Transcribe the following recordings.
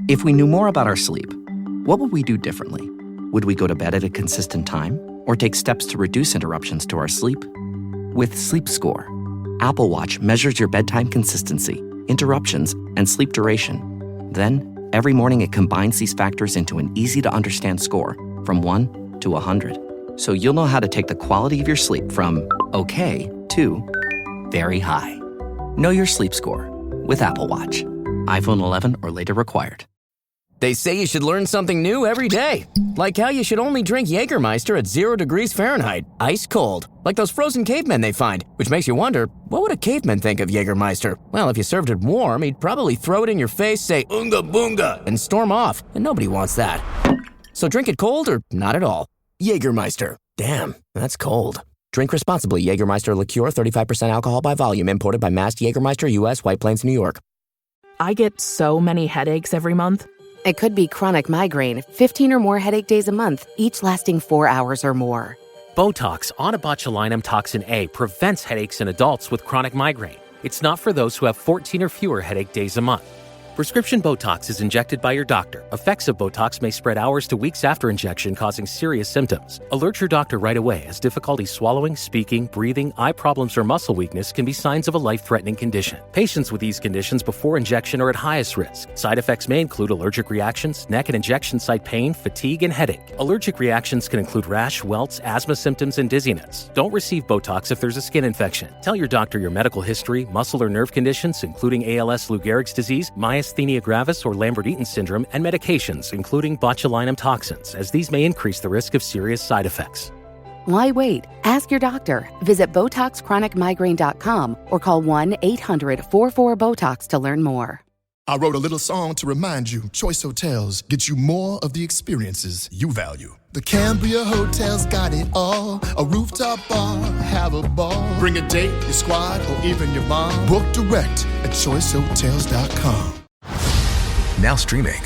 If we knew more about our sleep, what would we do differently? Would we go to bed at a consistent time or take steps to reduce interruptions to our sleep? With Sleep Score, Apple Watch measures your bedtime consistency, interruptions, and sleep duration. Then, every morning it combines these factors into an easy-to-understand score from 1 to 100. So you'll know how to take the quality of your sleep from okay to very high. Know your sleep score with Apple Watch. iPhone 11 or later required. They say you should learn something new every day. Like how you should only drink Jägermeister at 0 degrees Fahrenheit, ice cold. Like those frozen cavemen they find, which makes you wonder, what would a caveman think of Jägermeister? Well, if you served it warm, he'd probably throw it in your face, say, "Unga boonga," and storm off. And nobody wants that. So drink it cold or not at all. Jägermeister. Damn, that's cold. Drink responsibly. Jägermeister liqueur, 35% alcohol by volume, imported by Mast Jägermeister, U.S., White Plains, New York. I get so many headaches every month. It could be chronic migraine, 15 or more headache days a month, each lasting 4 hours or more. Botox, onabotulinum toxin A, prevents headaches in adults with chronic migraine. It's not for those who have 14 or fewer headache days a month. Prescription Botox is injected by your doctor. Effects of Botox may spread hours to weeks after injection, causing serious symptoms. Alert your doctor right away, as difficulty swallowing, speaking, breathing, eye problems, or muscle weakness can be signs of a life-threatening condition. Patients with these conditions before injection are at highest risk. Side effects may include allergic reactions, neck and injection site pain, fatigue, and headache. Allergic reactions can include rash, welts, asthma symptoms, and dizziness. Don't receive Botox if there's a skin infection. Tell your doctor your medical history, muscle or nerve conditions, including ALS, Lou Gehrig's disease, myasthenia gravis, or Lambert-Eaton syndrome, and medications, including botulinum toxins, as these may increase the risk of serious side effects. Why wait? Ask your doctor. Visit BotoxChronicMigraine.com or call 1-800-44-BOTOX to learn more. I wrote a little song to remind you, Choice Hotels get you more of the experiences you value. The Cambria Hotel's got it all. A rooftop bar, have a ball. Bring a date, your squad, or even your mom. Book direct at choicehotels.com. Now streaming.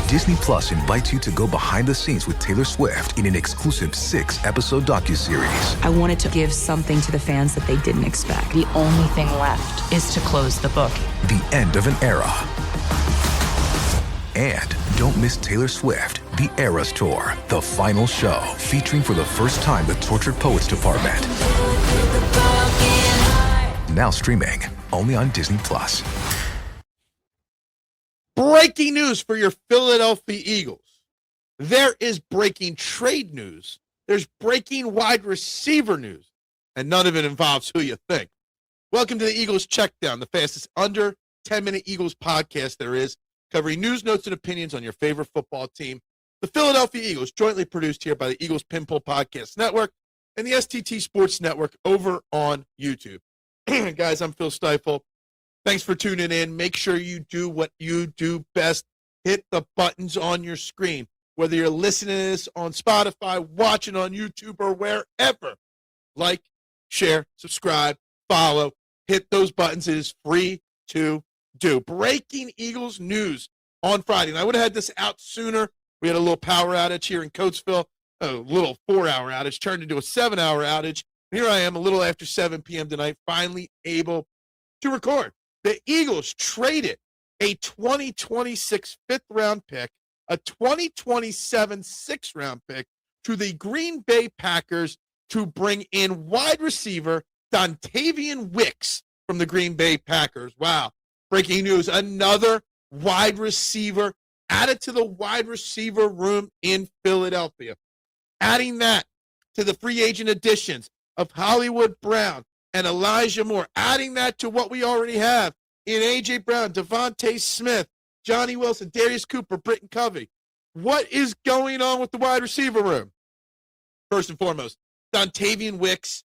Disney Plus invites you to go behind the scenes with Taylor Swift in an exclusive 6-episode docuseries. I wanted to give something to the fans that they didn't expect. The only thing left is to close the book. The end of an era. And don't miss Taylor Swift, The Eras Tour, the final show, featuring for the first time the Tortured Poets Department. Now streaming, only on Disney Plus. Breaking news for your Philadelphia Eagles. There is breaking trade news. There's breaking wide receiver news. And none of it involves who you think. Welcome to the Eagles Checkdown, the fastest under 10-minute Eagles podcast there is, covering news, notes, and opinions on your favorite football team. The Philadelphia Eagles, jointly produced here by the Eagles Pinball Podcast Network and the STT Sports Network over on YouTube. Guys, I'm Phil Stiefel. Thanks for tuning in. Make sure you do what you do best. Hit the buttons on your screen. Whether you're listening to this on Spotify, watching on YouTube, or wherever. Like, share, subscribe, follow. Hit those buttons. It is free to do. Breaking Eagles news on Friday. And I would have had this out sooner. We had a little power outage here in Coatesville. A little 4-hour outage turned into a 7-hour outage. Here I am a little after 7 p.m. tonight, finally able to record. The Eagles traded a 2026 fifth-round pick, a 2027 sixth-round pick to the Green Bay Packers to bring in wide receiver Dontavian Wicks from the Green Bay Packers. Wow. Breaking news, another wide receiver added to the wide receiver room in Philadelphia. Adding that to the free agent additions of Hollywood Brown and Elijah Moore, adding that to what we already have in A.J. Brown, Devontae Smith, Johnny Wilson, Darius Cooper, Britton Covey. What is going on with the wide receiver room? First and foremost, Dontavian Wicks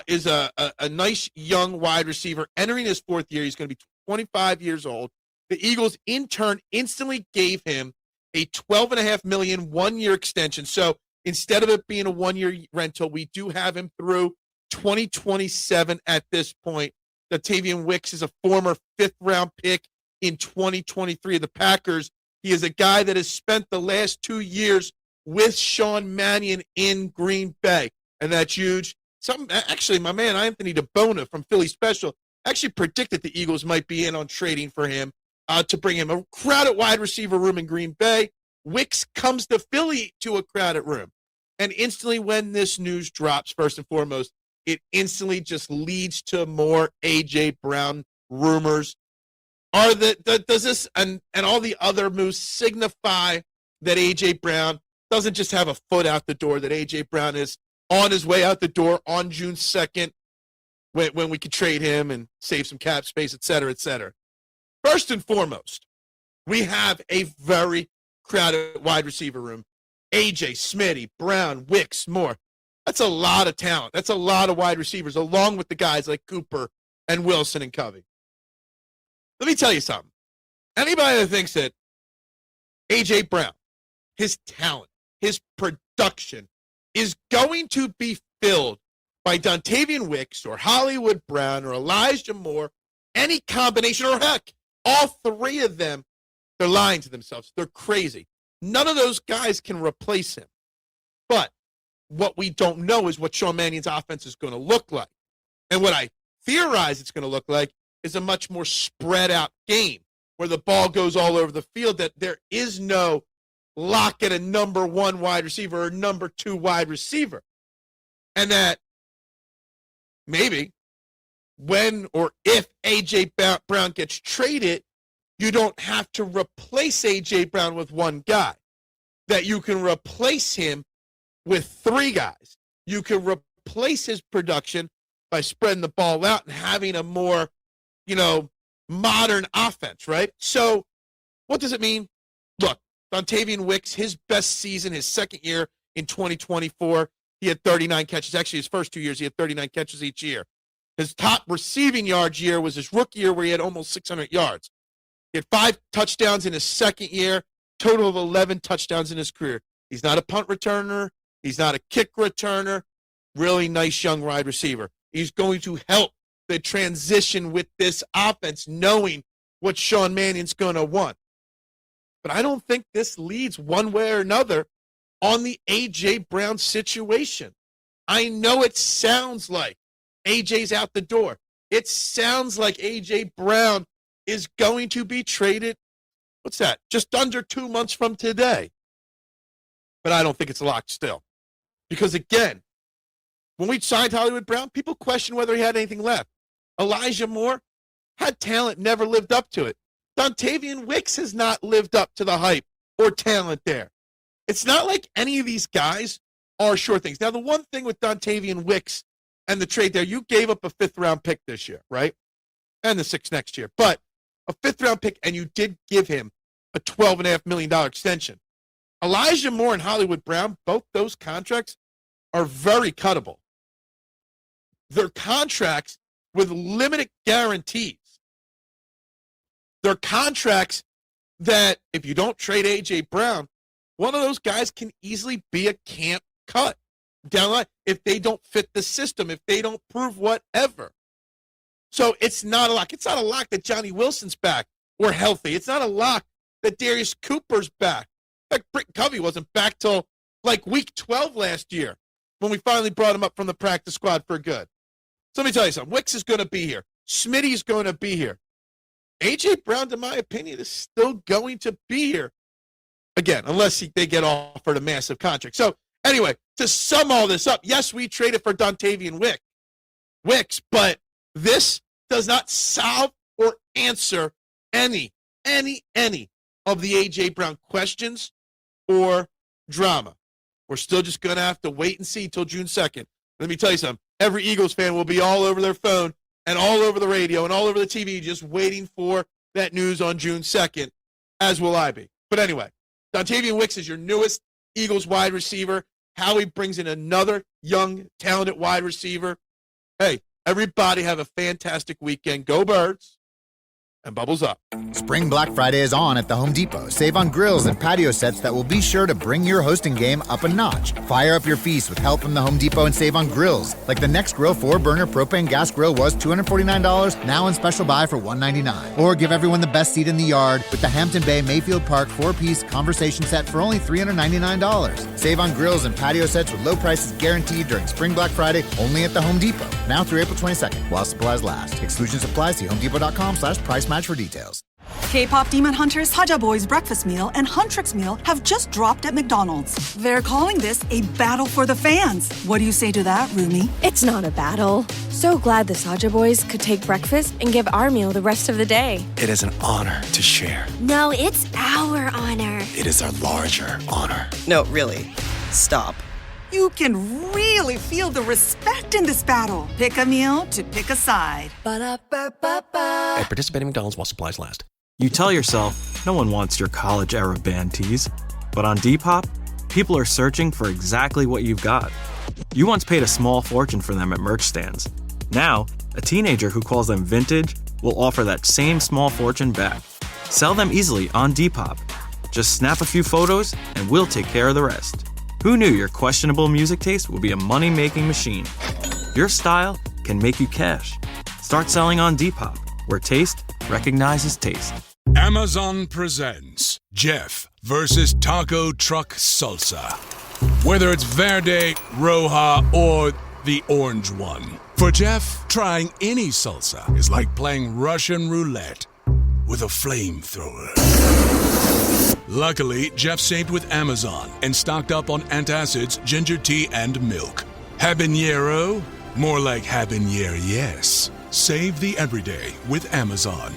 is a nice young wide receiver entering his fourth year. He's going to be 25 years old. The Eagles, in turn, instantly gave him a $12.5 million one-year extension. So instead of it being a one-year rental, we do have him through 2027 at this point. Dontavian Wicks is a former fifth-round pick in 2023 of the Packers. He is a guy that has spent the last 2 years with Sean Mannion in Green Bay, and that's huge. Actually, my man Anthony DeBona from Philly Special actually predicted the Eagles might be in on trading for him. to bring him a crowded wide receiver room in Green Bay. Wicks comes to Philly to a crowded room. And instantly when this news drops, first and foremost, it instantly just leads to more A.J. Brown rumors. Does this and all the other moves signify that A.J. Brown doesn't just have a foot out the door, that A.J. Brown is on his way out the door on June 2nd when we could trade him and save some cap space, et cetera, et cetera? First and foremost, we have a very crowded wide receiver room. A.J., Smitty, Brown, Wicks, Moore. That's a lot of talent. That's a lot of wide receivers, along with the guys like Cooper and Wilson and Covey. Let me tell you something. Anybody that thinks that A.J. Brown, his talent, his production is going to be filled by Dontavian Wicks or Hollywood Brown or Elijah Moore, any combination, or heck, all three of them, they're lying to themselves. They're crazy. None of those guys can replace him. But what we don't know is what Sean Mannion's offense is going to look like. And what I theorize it's going to look like is a much more spread out game where the ball goes all over the field, that there is no lock at a number one wide receiver or number two wide receiver. And that maybe when or if A.J. Brown gets traded, you don't have to replace A.J. Brown with one guy. That you can replace him with three guys. You can replace his production by spreading the ball out and having a more, modern offense, right? So what does it mean? Look, Dontavian Wicks, his best season, his second year in 2024, he had 39 catches. Actually, his first 2 years, he had 39 catches each year. His top receiving yards year was his rookie year where he had almost 600 yards. He had 5 touchdowns in his second year, total of 11 touchdowns in his career. He's not a punt returner. He's not a kick returner. Really nice young wide receiver. He's going to help the transition with this offense, knowing what Sean Mannion's going to want. But I don't think this leads one way or another on the A.J. Brown situation. I know it sounds like A.J.'s out the door. It sounds like A.J. Brown is going to be traded, what's that, just under 2 months from today. But I don't think it's locked still. Because, again, when we signed Hollywood Brown, people questioned whether he had anything left. Elijah Moore had talent, never lived up to it. Dontavian Wicks has not lived up to the hype or talent there. It's not like any of these guys are sure things. Now, the one thing with Dontavian Wicks and the trade there, you gave up a 5th-round pick this year, right? And the 6th next year. But a 5th-round pick, and you did give him a $12.5 million extension. Elijah Moore and Hollywood Brown, both those contracts are very cuttable. They're contracts with limited guarantees. They're contracts that if you don't trade A.J. Brown, one of those guys can easily be a camp cut down the line if they don't fit the system, if they don't prove whatever. So it's not a lock. It's not a lock that Johnny Wilson's back or healthy. It's not a lock that Darius Cooper's back. In fact, Britton Covey wasn't back till like week 12 last year when we finally brought him up from the practice squad for good. So let me tell you something. Wicks is going to be here. Smitty's going to be here. A.J. Brown, in my opinion, is still going to be here. Again, unless they get offered a massive contract. So anyway, to sum all this up, yes, we traded for Dontavian Wicks, but this does not solve or answer any of the A.J. Brown questions or drama. We're still just going to have to wait and see till June 2nd. Let me tell you something. Every Eagles fan will be all over their phone and all over the radio and all over the TV just waiting for that news on June 2nd, as will I be. But anyway, Dontavian Wicks is your newest Eagles wide receiver. Howie brings in another young, talented wide receiver. Hey, everybody have a fantastic weekend. Go Birds. And bubbles up. Spring Black Friday is on at the Home Depot. Save on grills and patio sets that will be sure to bring your hosting game up a notch. Fire up your feast with help from the Home Depot and save on grills. Like the Next Grill 4-burner propane gas grill was $249, now on special buy for $199. Or give everyone the best seat in the yard with the Hampton Bay Mayfield Park 4-piece conversation set for only $399. Save on grills and patio sets with low prices guaranteed during Spring Black Friday only at the Home Depot. Now through April 22nd while supplies last. Exclusions apply. See homedepot.com/price match for details. K-pop Demon Hunters Saja Boys breakfast meal and Huntrix meal have just dropped at McDonald's. They're calling this a battle for the fans. What do you say to that, Rumi? It's not a battle. So glad the Saja Boys could take breakfast and give our meal the rest of the day. It is an honor to share. No, it's our honor. It is our larger honor. No, really. Stop. You can really feel the respect in this battle. Pick a meal to pick a side. Ba-da-ba-ba-ba. At participating McDonald's while supplies last. You tell yourself, no one wants your college-era band tees. But on Depop, people are searching for exactly what you've got. You once paid a small fortune for them at merch stands. Now, a teenager who calls them vintage will offer that same small fortune back. Sell them easily on Depop. Just snap a few photos and we'll take care of the rest. Who knew your questionable music taste would be a money-making machine? Your style can make you cash. Start selling on Depop, where taste recognizes taste. Amazon presents Jeff versus Taco Truck Salsa. Whether it's Verde, Roja, or the orange one. For Jeff, trying any salsa is like playing Russian roulette with a flamethrower. Luckily, Jeff saved with Amazon and stocked up on antacids, ginger tea, and milk. Habanero? More like habanero, yes. Save the everyday with Amazon.